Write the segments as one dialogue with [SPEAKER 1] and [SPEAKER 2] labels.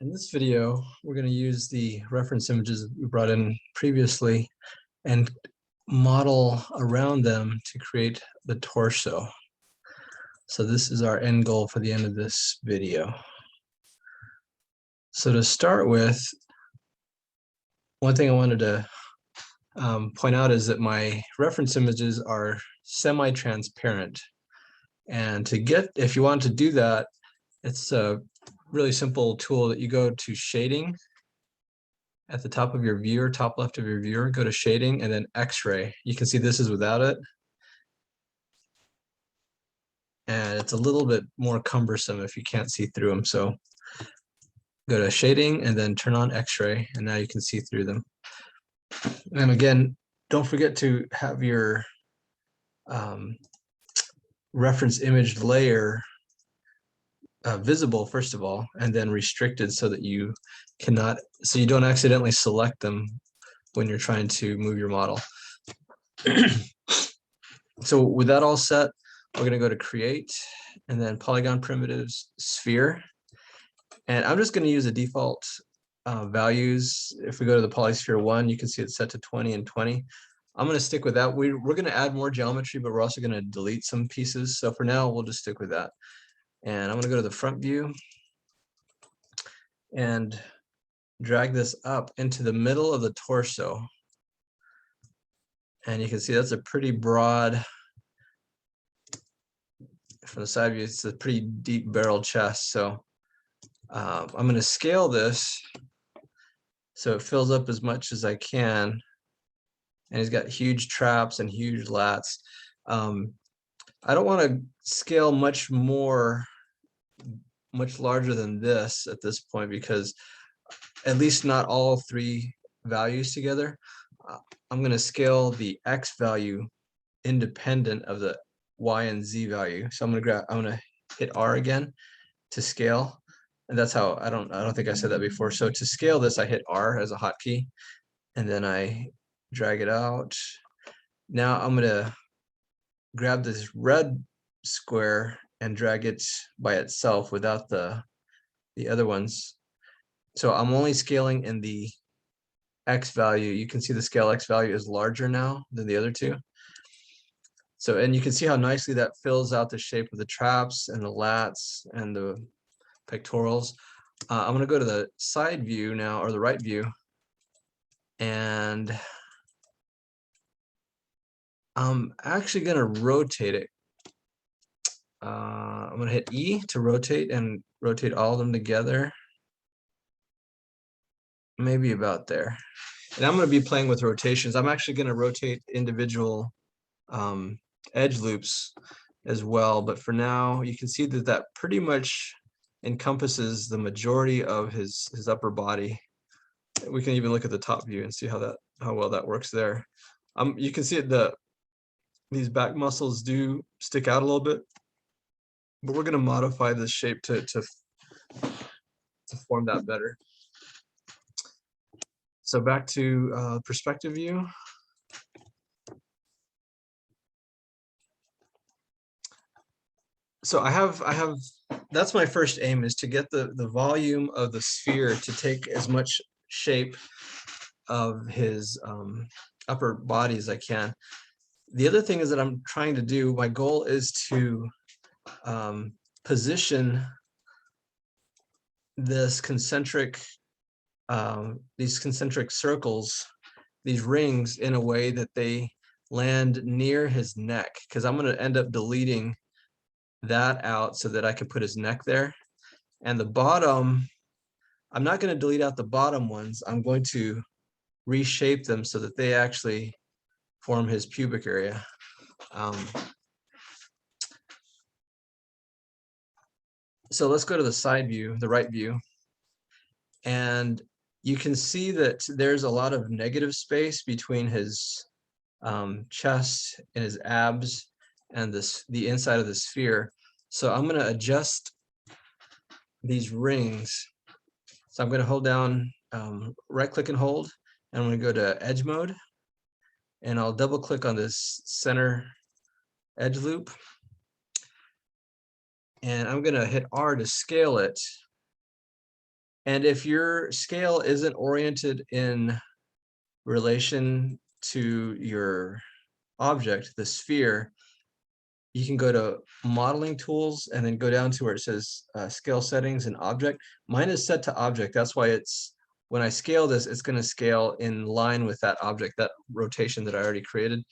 [SPEAKER 1] In this video, we're going to use the reference images we brought in previously and model around them to create the torso. So this is our end goal for the end of this video. So to start with, one thing I wanted to point out is that my reference images are semi-transparent. And if you want to do that, it's a really simple tool that you go to shading at the top of your viewer, top left of your viewer, go to shading and then X-ray. You can see this is without it. And it's a little bit more cumbersome if you can't see through them. So go to shading and then turn on X-ray, and now you can see through them. And again, don't forget to have your reference image layer visible first of all, and then restricted so that you don't accidentally select them when you're trying to move your model. So with that all set, we're going to go to create and then Polygon primitives sphere. And I'm just going to use the default values. If we go to the polysphere 1, you can see it's set to 20 and 20. I'm going to stick with that. We're going to add more geometry, but we're also going to delete some pieces. So for now, we'll just stick with that. And I'm going to go to the front view and drag this up into the middle of the torso. And you can see that's a pretty broad, from the side view, it's a pretty deep barrel chest. So I'm going to scale this so it fills up as much as I can. And he's got huge traps and huge lats. I don't want to scale much larger than this at this point, because at least not all three values together. I'm going to scale the X value independent of the Y and Z value. So I'm going to hit R again to scale. And that's how, I don't think I said that before. So to scale this, I hit R as a hotkey, and then I drag it out. Now I'm going to grab this red square and drag it by itself without the other ones. So I'm only scaling in the X value. You can see the scale X value is larger now than the other two. So, and you can see how nicely that fills out the shape of the traps and the lats and the pectorals. I'm going to go to the side view now, or the right view, and I'm actually going to rotate it. I'm going to hit E to rotate and rotate all of them together. Maybe about there. And I'm going to be playing with rotations. I'm actually going to rotate individual edge loops as well. But for now, you can see that pretty much encompasses the majority of his upper body. We can even look at the top view and see how well that works there. You can see these back muscles do stick out a little bit, but we're going to modify this shape to form that better. So back to perspective view. So I have that's my first aim, is to get the volume of the sphere to take as much shape of his upper body as I can. The other thing is that I'm trying to do, my goal is to position these concentric circles, these rings, in a way that they land near his neck, because I'm going to end up deleting that out so that I can put his neck there. And the bottom, I'm not going to delete out the bottom ones. I'm going to reshape them so that they actually form his pubic area. So let's go to the side view, the right view. And you can see that there's a lot of negative space between his chest and his abs and the inside of the sphere. So I'm going to adjust these rings. So I'm going to hold down, right click and hold, and I'm going to go to edge mode, and I'll double click on this center edge loop, and I'm going to hit R to scale it. And if your scale isn't oriented in relation to your object, the sphere, you can go to modeling tools and then go down to where it says scale settings and object. Mine is set to object. That's why it's, when I scale this, it's going to scale in line with that object, that rotation that I already created.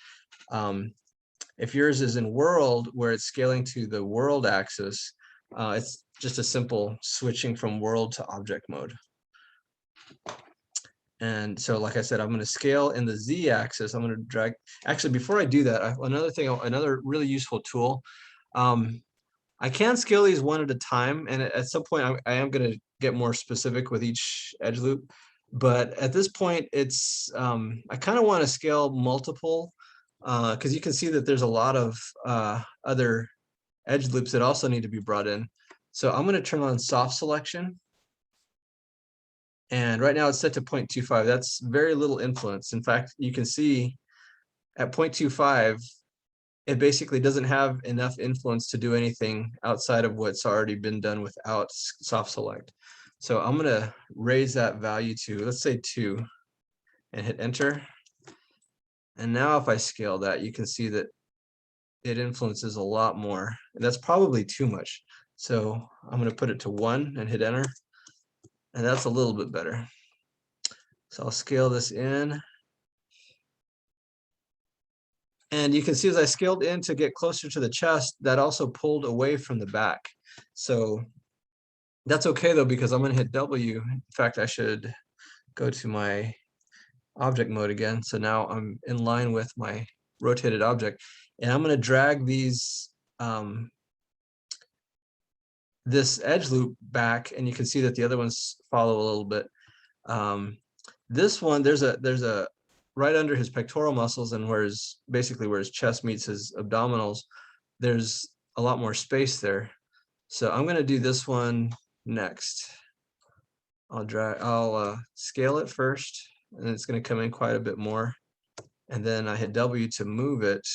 [SPEAKER 1] If yours is in world, where it's scaling to the world axis, it's just a simple switching from world to object mode. And so, like I said, I'm going to scale in the Z axis. I'm going to drag. Actually, before I do that, another really useful tool. I can scale these one at a time, and at some point, I am going to get more specific with each edge loop. But at this point, it's I kind of want to scale multiple, because you can see that there's a lot of other edge loops that also need to be brought in. So I'm going to turn on soft selection. And right now it's set to 0.25. That's very little influence. In fact, you can see at 0.25, it basically doesn't have enough influence to do anything outside of what's already been done without soft select. So I'm going to raise that value to, let's say 2, and hit enter. And now if I scale that, you can see that it influences a lot more. And that's probably too much. So I'm going to put it to 1 and hit enter. And that's a little bit better. So I'll scale this in. And you can see as I scaled in to get closer to the chest, that also pulled away from the back. So that's okay though, because I'm going to hit W. In fact, I should go to my object mode again. So now I'm in line with my rotated object. And I'm going to drag these this edge loop back, and you can see that the other ones follow a little bit. This one, there's a right under his pectoral muscles, and basically where his chest meets his abdominals, there's a lot more space there. So I'm going to do this one next. I'll scale it first, and it's going to come in quite a bit more. And then I hit W to move it.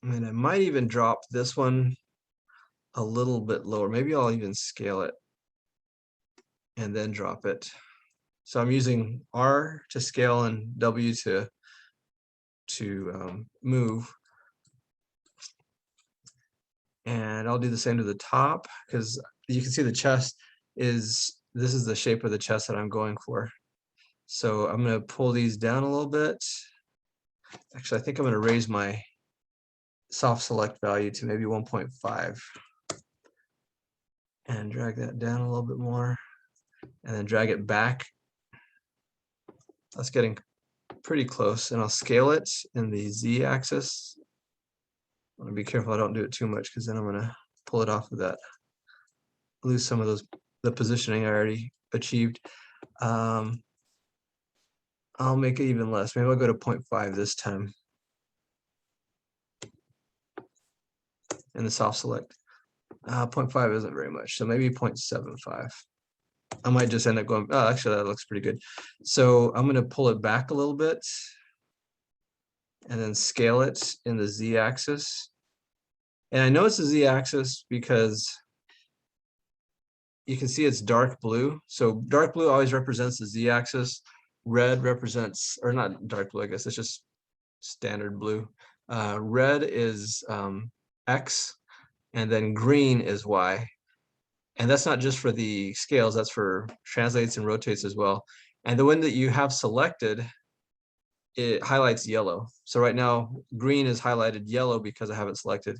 [SPEAKER 1] And I might even drop this one a little bit lower. Maybe I'll even scale it and then drop it. So I'm using R to scale and W to move. And I'll do the same to the top, because you can see the chest this is the shape of the chest that I'm going for. So I'm going to pull these down a little bit. Actually, I think I'm going to raise my soft select value to maybe 1.5 and drag that down a little bit more, and then drag it back. That's getting pretty close, and I'll scale it in the Z axis. I want to be careful I don't do it too much, because then I'm going to pull it off of that, lose some of the positioning I already achieved. I'll make it even less. Maybe I'll go to 0.5 this time in the soft select. 0.5 isn't very much, so maybe 0.75. I might just end up going, oh, actually, that looks pretty good. So I'm going to pull it back a little bit and then scale it in the Z axis. And I know it's the Z axis because you can see it's dark blue. So dark blue always represents the Z axis. Red represents, or not dark blue, I guess it's just standard blue. Red is X, and then green is Y. And that's not just for the scales, that's for translates and rotates as well. And the one that you have selected, it highlights yellow. So right now, green is highlighted yellow because I have it selected.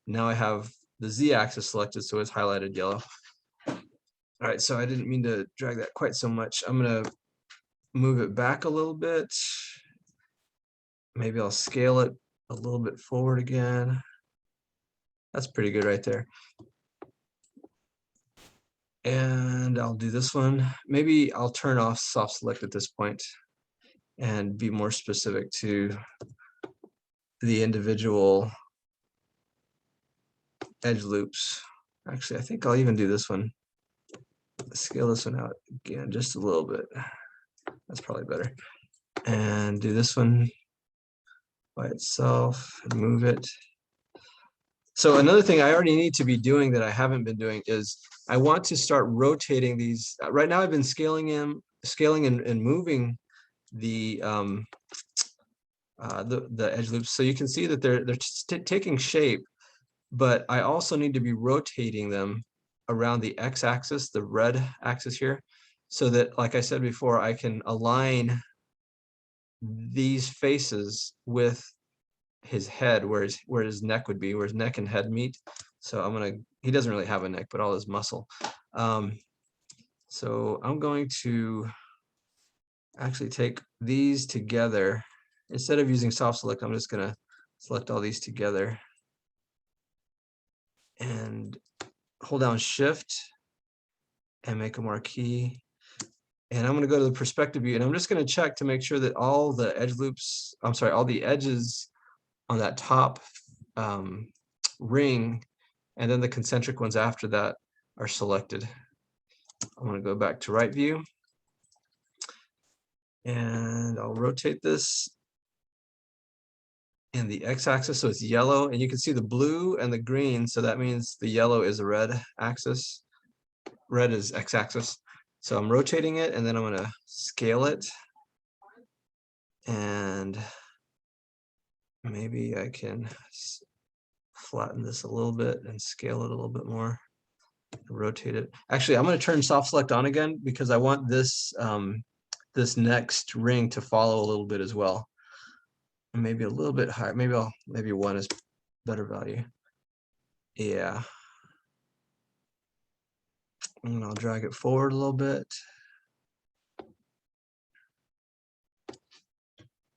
[SPEAKER 1] Now I have the Z axis selected, so it's highlighted yellow. All right, so I didn't mean to drag that quite so much. I'm gonna move it back a little bit. Maybe I'll scale it a little bit forward again. That's pretty good right there. And I'll do this one. Maybe I'll turn off soft select at this point and be more specific to the individual edge loops. Actually, I think I'll even do this one. Scale this one out again just a little bit. That's probably better. And do this one by itself and move it. So another thing I already need to be doing that I haven't been doing is I want to start rotating these. Right now I've been scaling and moving the edge loops, so you can see that they're taking shape, but I also need to be rotating them around the x-axis, the red axis here, so that, like I said before, I can align these faces with his head, where his neck would be, where his neck and head meet. So he doesn't really have a neck, but all his muscle. So I'm going to actually take these together. Instead of using soft select, I'm just gonna select all these together and hold down Shift and make a marquee. And I'm going to go to the perspective view, and I'm just going to check to make sure that all the edge loops, I'm sorry, all the edges on that top ring, and then the concentric ones after that are selected. I'm going to go back to right view, and I'll rotate this in the x-axis so it's yellow, and you can see the blue and the green, so that means the yellow is a red axis, red is x-axis. So I'm rotating it, and then I'm going to scale it, and maybe I can flatten this a little bit and scale it a little bit more, rotate it. Actually, I'm going to turn soft select on again because I want this this next ring to follow a little bit as well. And maybe a little bit higher. Maybe 1 is better value. Yeah. And I'll drag it forward a little bit.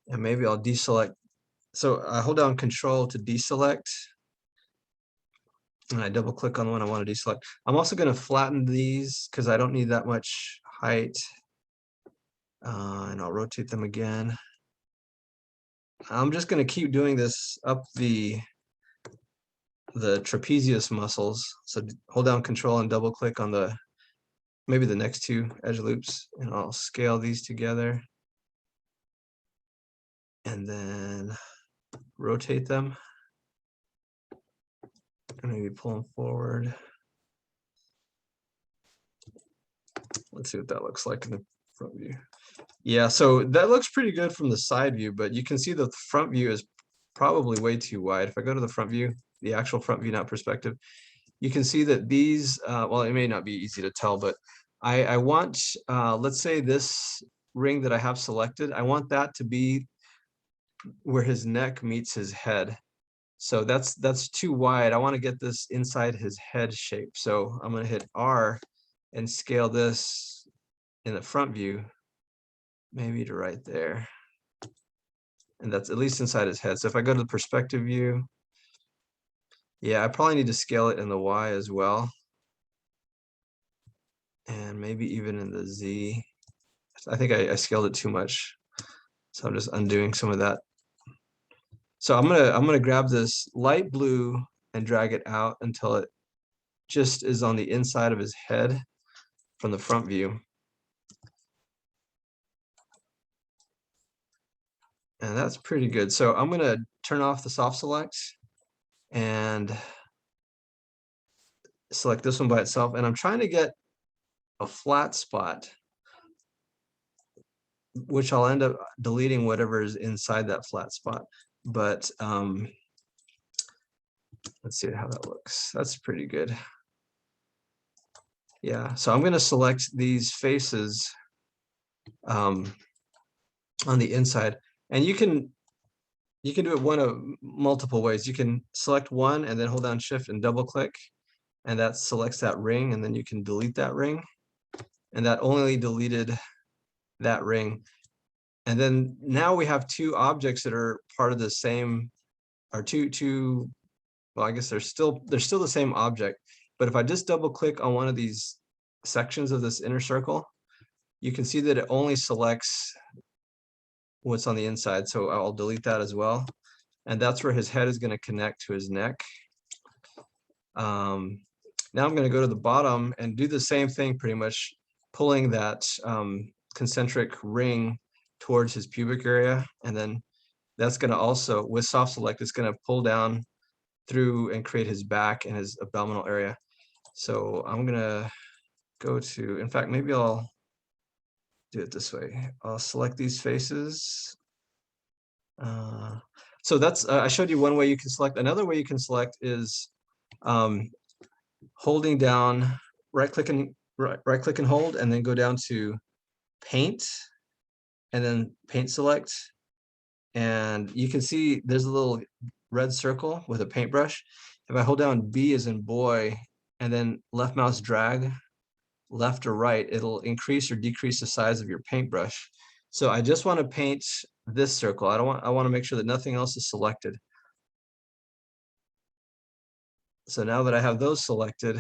[SPEAKER 1] And maybe I'll deselect. So I hold down Control to deselect, and I double click on the one I want to deselect. I'm also going to flatten these because I don't need that much height. And I'll rotate them again. I'm just going to keep doing this up the trapezius muscles. So hold down Control and double click on maybe the next 2 edge loops, and I'll scale these together and then rotate them and maybe pull them forward. Let's see what that looks like in the front view. Yeah, so that looks pretty good from the side view, but you can see that the front view is probably way too wide. If I go to the front view, the actual front view, not perspective, you can see that these, well, it may not be easy to tell, but I want, let's say this ring that I have selected, I want that to be where his neck meets his head. So that's too wide. I want to get this inside his head shape. So I'm going to hit R and scale this in the front view, maybe to right there. And that's at least inside his head. So if I go to the perspective view, yeah, I probably need to scale it in the Y as well. And maybe even in the Z. I think I scaled it too much. So I'm just undoing some of that. So I'm gonna grab this light blue and drag it out until it just is on the inside of his head from the front view. And that's pretty good. So I'm gonna turn off the soft select and select this one by itself. And I'm trying to get a flat spot, which I'll end up deleting whatever is inside that flat spot. But let's see how that looks. That's pretty good. Yeah, so I'm going to select these faces on the inside, and you can do it one of multiple ways. You can select one and then hold down Shift and double click, and that selects that ring, and then you can delete that ring, and that only deleted that ring. And then now we have 2 objects that are part of the same, or two. Well, I guess they're still the same object. But if I just double click on one of these sections of this inner circle, you can see that it only selects what's on the inside. So I'll delete that as well. And that's where his head is going to connect to his neck. Now I'm going to go to the bottom and do the same thing, pretty much pulling that concentric ring towards his pubic area. And then that's going to also, with soft select, it's going to pull down through and create his back and his abdominal area. So I'm gonna go to, in fact, maybe I'll do it this way. I'll select these faces. So that's, I showed you one way you can select. Another way you can select is holding down, right click and hold, and then go down to paint, and then paint select. And you can see there's a little red circle with a paintbrush. If I hold down B as in boy, and then left mouse drag left or right, it'll increase or decrease the size of your paintbrush. So I just want to paint this circle. I want to make sure that nothing else is selected. So now that I have those selected,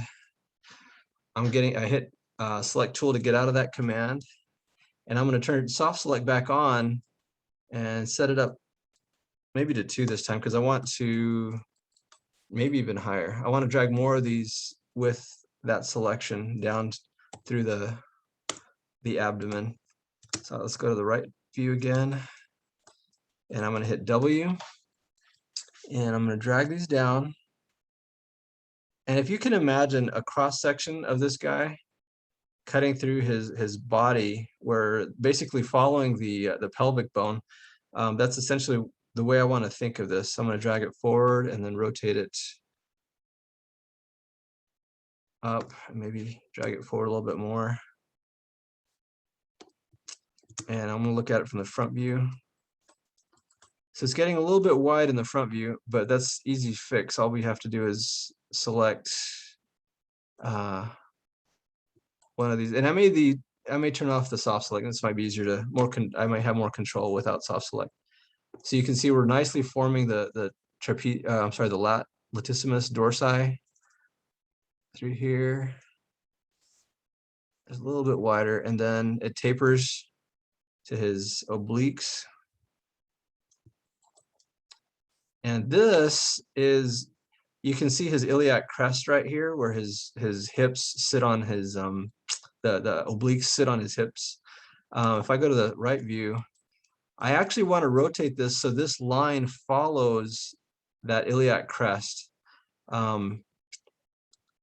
[SPEAKER 1] I hit select tool to get out of that command, and I'm going to turn soft select back on and set it up maybe to 2 this time, because I want to, maybe even higher. I want to drag more of these with that selection down through the abdomen. So let's go to the right view again, and I'm going to hit W, and I'm going to drag these down. And if you can imagine a cross section of this guy cutting through his body, where basically following the pelvic bone, that's essentially the way I want to think of this. I'm going to drag it forward and then rotate it up, and maybe drag it forward a little bit more. And I'm going to look at it from the front view. So it's getting a little bit wide in the front view, but that's easy fix. All we have to do is select one of these, and I may turn off the soft select. This might be easier to I might have more control without soft select. So you can see we're nicely forming the trapeze. I'm sorry, the latissimus dorsi through here. It's a little bit wider, and then it tapers to his obliques. And this is, you can see his iliac crest right here, where his hips sit on his the obliques sit on his hips. If I go to the right view, I actually want to rotate this so this line follows that iliac crest.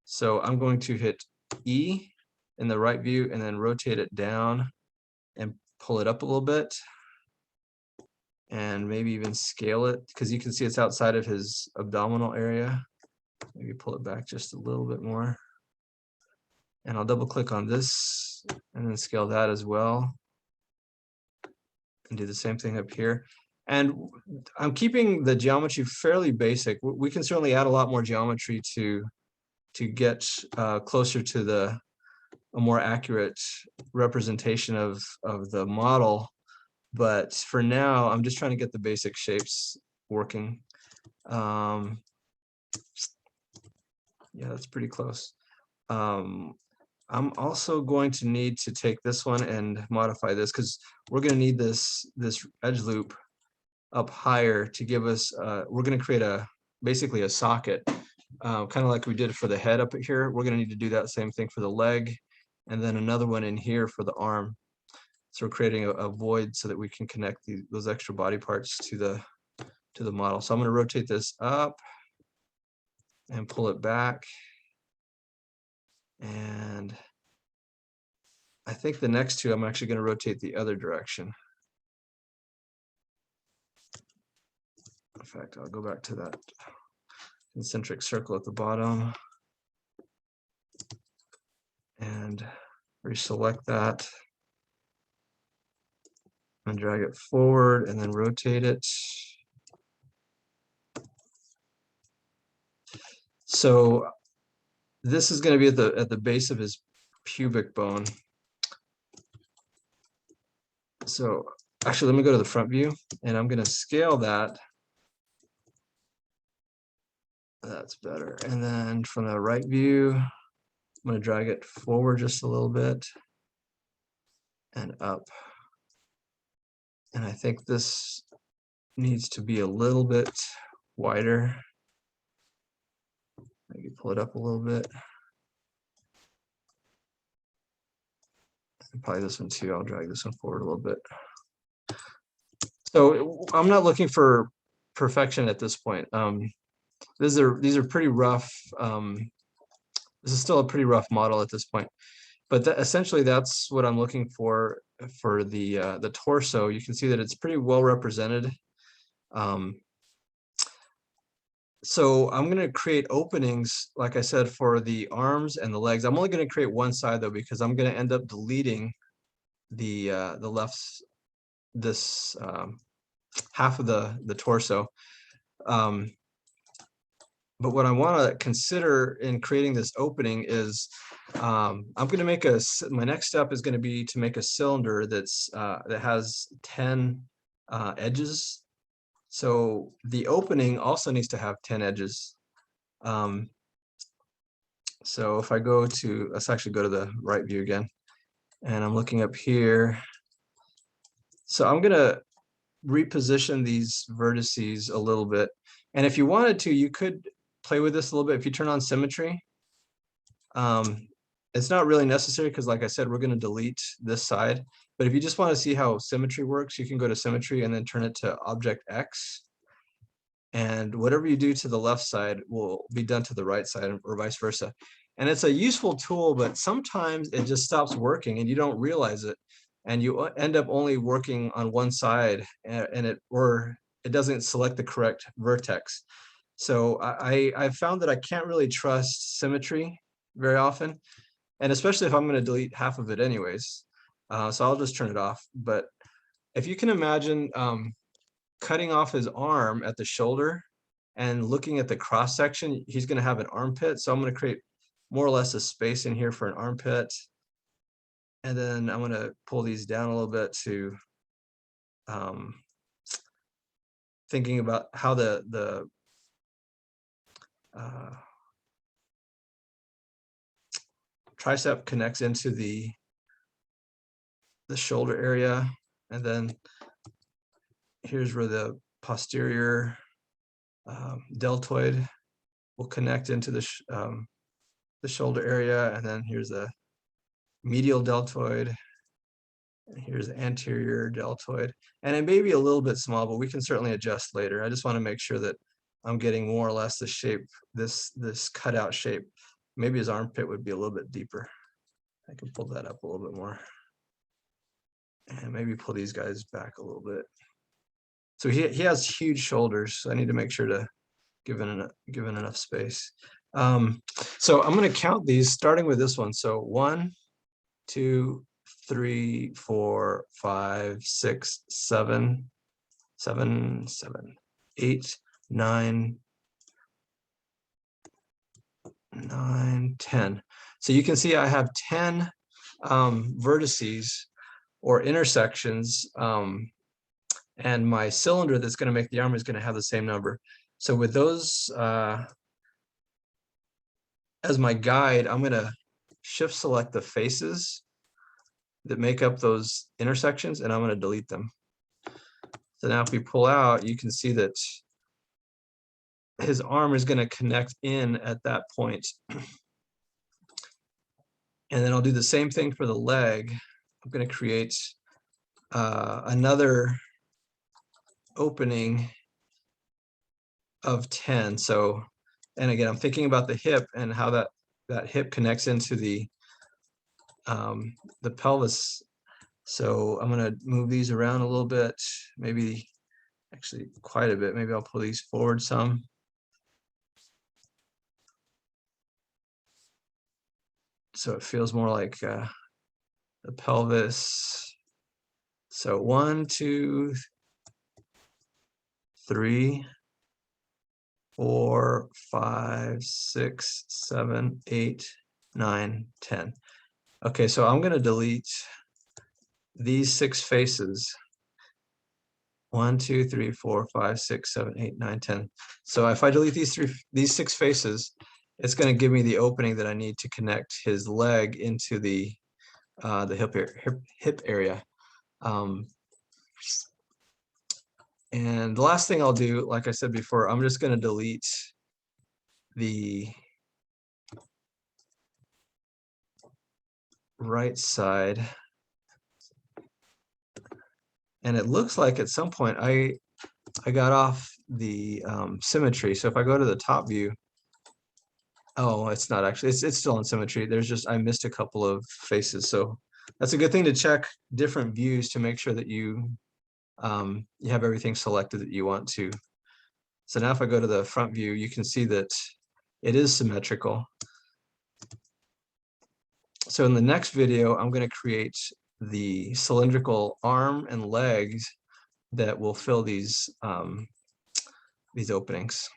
[SPEAKER 1] So I'm going to hit E in the right view and then rotate it down and pull it up a little bit, and maybe even scale it, because you can see it's outside of his abdominal area. Maybe pull it back just a little bit more. And I'll double click on this and then scale that as well. And do the same thing up here. And I'm keeping the geometry fairly basic. We can certainly add a lot more geometry to get closer to a more accurate representation of the model. But for now, I'm just trying to get the basic shapes working. Yeah, that's pretty close. I'm also going to need to take this one and modify this, because we're going to need this edge loop up higher to give us, we're going to create basically a socket, kind of like we did for the head up here. We're going to need to do that same thing for the leg, and then another one in here for the arm. So we're creating a void so that we can connect those extra body parts to the model. So I'm going to rotate this up and pull it back. And I think the next two, I'm actually going to rotate the other direction. In fact, I'll go back to that concentric circle at the bottom and reselect that and drag it forward and then rotate it. So this is going to be at the base of his pubic bone. So actually, let me go to the front view, and I'm going to scale that. That's better. And then from the right view, I'm going to drag it forward just a little bit and up. And I think this needs to be a little bit wider. Maybe pull it up a little bit. And probably this one too. I'll drag this one forward a little bit. So I'm not looking for perfection at this point. these are pretty rough. This is still a pretty rough model at this point, but essentially that's what I'm looking for the torso. You can see that it's pretty well represented. So I'm going to create openings, like I said, for the arms and the legs. I'm only going to create one side though, because I'm going to end up deleting the left, this half of the torso. But what I want to consider in creating this opening is I'm going to make my next step is going to be to make a cylinder that's that has 10 edges. So the opening also needs to have 10 edges. So if I go to, let's actually go to the right view again, and I'm looking up here. So I'm going to reposition these vertices a little bit. And if you wanted to, you could play with this a little bit. If you turn on symmetry, it's not really necessary because, like I said, we're going to delete this side. But if you just want to see how symmetry works, you can go to symmetry and then turn it to object X. And whatever you do to the left side will be done to the right side, or vice versa. And it's a useful tool, but sometimes it just stops working and you don't realize it. And you end up only working on one side, and it doesn't select the correct vertex. So I found that I can't really trust symmetry very often, and especially if I'm going to delete half of it anyways. So I'll just turn it off. But if you can imagine cutting off his arm at the shoulder and looking at the cross section, he's going to have an armpit. So I'm going to create more or less a space in here for an armpit. And then I'm going to pull these down a little bit to thinking about how the tricep connects into the shoulder area. And then here's where the posterior deltoid will connect into the shoulder area. And then here's the medial deltoid. And here's the anterior deltoid. And it may be a little bit small, but we can certainly adjust later. I just want to make sure that I'm getting more or less the shape, this cutout shape. Maybe his armpit would be a little bit deeper. I can pull that up a little bit more. And maybe pull these guys back a little bit. So he has huge shoulders, so I need to make sure to give it enough space. So I'm going to count these, starting with this one. So 1, 2, 3, 4, 5, 6, 7, 8, 9, 10. So you can see I have 10 vertices or intersections, and my cylinder that's going to make the arm is going to have the same number. So with those as my guide, I'm going to shift select the faces that make up those intersections, and I'm going to delete them. So now if we pull out, you can see that his arm is going to connect in at that point. And then I'll do the same thing for the leg. I'm going to create another opening of 10. So, and again, I'm thinking about the hip and how that hip connects into the pelvis. So I'm going to move these around a little bit, maybe actually quite a bit. Maybe I'll pull these forward some. So it feels more like the pelvis. So 1, 2, 3, 4, 5, 6, 7, 8, 9, 10. Okay, so I'm going to delete these 6 faces. 1, 2, 3, 4, 5, 6, 7, 8, 9, 10. So if I delete these 6 faces, it's going to give me the opening that I need to connect his leg into the hip area. And the last thing I'll do, like I said before, I'm just going to delete the right side. And it looks like at some point I I got off the symmetry. So if I go to the top view, oh, it's not actually, it's still in symmetry. There's just, I missed a couple of faces. So that's a good thing to check different views to make sure that you have everything selected that you want to. So now if I go to the front view, you can see that it is symmetrical. So in the next video, I'm going to create the cylindrical arm and legs that will fill these openings.